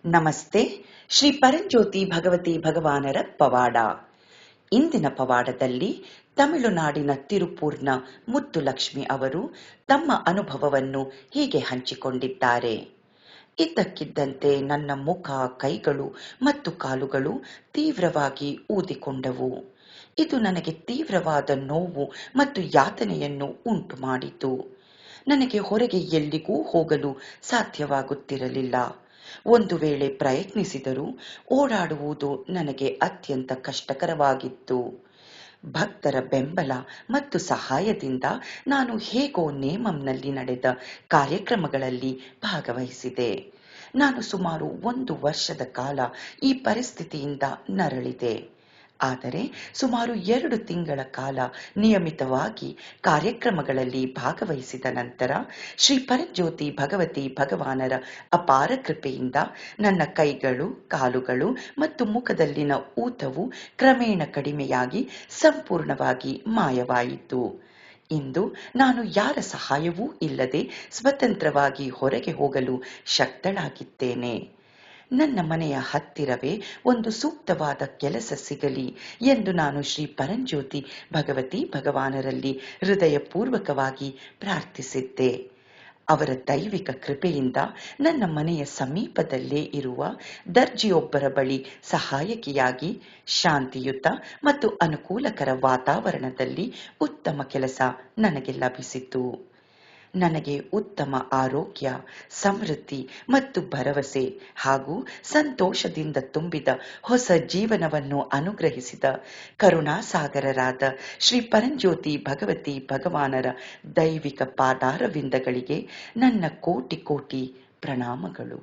ನಮಸ್ತೆ. ಶ್ರೀ ಪರಂಜ್ಯೋತಿ ಭಗವತಿ ಭಗವಾನರ ಪವಾಡ. ಇಂದಿನ ಪವಾಡದಲ್ಲಿ ತಮಿಳುನಾಡಿನ ತಿರುಪೂರ್ನ ಮುತ್ತುಲಕ್ಷ್ಮಿ ಅವರು ತಮ್ಮ ಅನುಭವವನ್ನು ಹೀಗೆ ಹಂಚಿಕೊಂಡಿದ್ದಾರೆ. ಇದ್ದಕ್ಕಿದ್ದಂತೆ ನನ್ನ ಮುಖ, ಕೈಗಳು ಮತ್ತು ಕಾಲುಗಳು ತೀವ್ರವಾಗಿ ಊದಿಕೊಂಡವು. ಇದು ನನಗೆ ತೀವ್ರವಾದ ನೋವು ಮತ್ತು ಯಾತನೆಯನ್ನು ಉಂಟು ಮಾಡಿತು. ನನಗೆ ಹೊರಗೆ ಎಲ್ಲಿಗೂ ಹೋಗಲು ಸಾಧ್ಯವಾಗುತ್ತಿರಲಿಲ್ಲ. ಒಂದು ವೇಳೆ ಪ್ರಯತ್ನಿಸಿದರೂ ಓಡಾಡುವುದು ನನಗೆ ಅತ್ಯಂತ ಕಷ್ಟಕರವಾಗಿತ್ತು. ಭಕ್ತರ ಬೆಂಬಲ ಮತ್ತು ಸಹಾಯದಿಂದ ನಾನು ಹೇಗೋ ನೇಮಂನಲ್ಲಿ ನಡೆದ ಕಾರ್ಯಕ್ರಮಗಳಲ್ಲಿ ಭಾಗವಹಿಸಿದೆ. ನಾನು ಸುಮಾರು 1 ವರ್ಷದ ಕಾಲ ಈ ಪರಿಸ್ಥಿತಿಯಿಂದ ನರಳಿದೆ. ಆದರೆ ಸುಮಾರು 2 ತಿಂಗಳ ಕಾಲ ನಿಯಮಿತವಾಗಿ ಕಾರ್ಯಕ್ರಮಗಳಲ್ಲಿ ಭಾಗವಹಿಸಿದ ನಂತರ ಶ್ರೀ ಪರಂಜ್ಯೋತಿ ಭಗವತಿ ಭಗವಾನರ ಅಪಾರ ಕೃಪೆಯಿಂದ ನನ್ನ ಕೈಗಳು, ಕಾಲುಗಳು ಮತ್ತು ಮುಖದಲ್ಲಿನ ಊತವು ಕ್ರಮೇಣ ಕಡಿಮೆಯಾಗಿ ಸಂಪೂರ್ಣವಾಗಿ ಮಾಯವಾಯಿತು. ಇಂದು ನಾನು ಯಾರ ಸಹಾಯವೂ ಇಲ್ಲದೆ ಸ್ವತಂತ್ರವಾಗಿ ಹೊರಗೆ ಹೋಗಲು ಶಕ್ತಳಾಗಿದ್ದೇನೆ. ನನ್ನ ಮನೆಯ ಹತ್ತಿರವೇ ಒಂದು ಸೂಕ್ತವಾದ ಕೆಲಸ ಸಿಗಲಿ ಎಂದು ನಾನು ಶ್ರೀ ಪರಂಜ್ಯೋತಿ ಭಗವತಿ ಭಗವಾನರಲ್ಲಿ ಹೃದಯಪೂರ್ವಕವಾಗಿ ಪ್ರಾರ್ಥಿಸಿದ್ದೆ. ಅವರ ದೈವಿಕ ಕೃಪೆಯಿಂದ ನನ್ನ ಮನೆಯ ಸಮೀಪದಲ್ಲೇ ಇರುವ ದರ್ಜಿಯೊಬ್ಬರ ಬಳಿ ಸಹಾಯಕಿಯಾಗಿ ಶಾಂತಿಯುತ ಮತ್ತು ಅನುಕೂಲಕರ ವಾತಾವರಣದಲ್ಲಿ ಉತ್ತಮ ಕೆಲಸ ನನಗೆ ಲಭಿಸಿತು. ನನಗೆ ಉತ್ತಮ ಆರೋಗ್ಯ, ಸಮೃದ್ಧಿ ಮತ್ತು ಭರವಸೆ ಹಾಗೂ ಸಂತೋಷದಿಂದ ತುಂಬಿದ ಹೊಸ ಜೀವನವನ್ನು ಅನುಗ್ರಹಿಸಿದ ಕರುಣಾಸಾಗರರಾದ ಶ್ರೀ ಪರಂಜ್ಯೋತಿ ಭಗವತಿ ಭಗವಾನರ ದೈವಿಕ ಪಾದಾರವಿಂದಗಳಿಗೆ ನನ್ನ ಕೋಟಿ ಕೋಟಿ ಪ್ರಣಾಮಗಳು.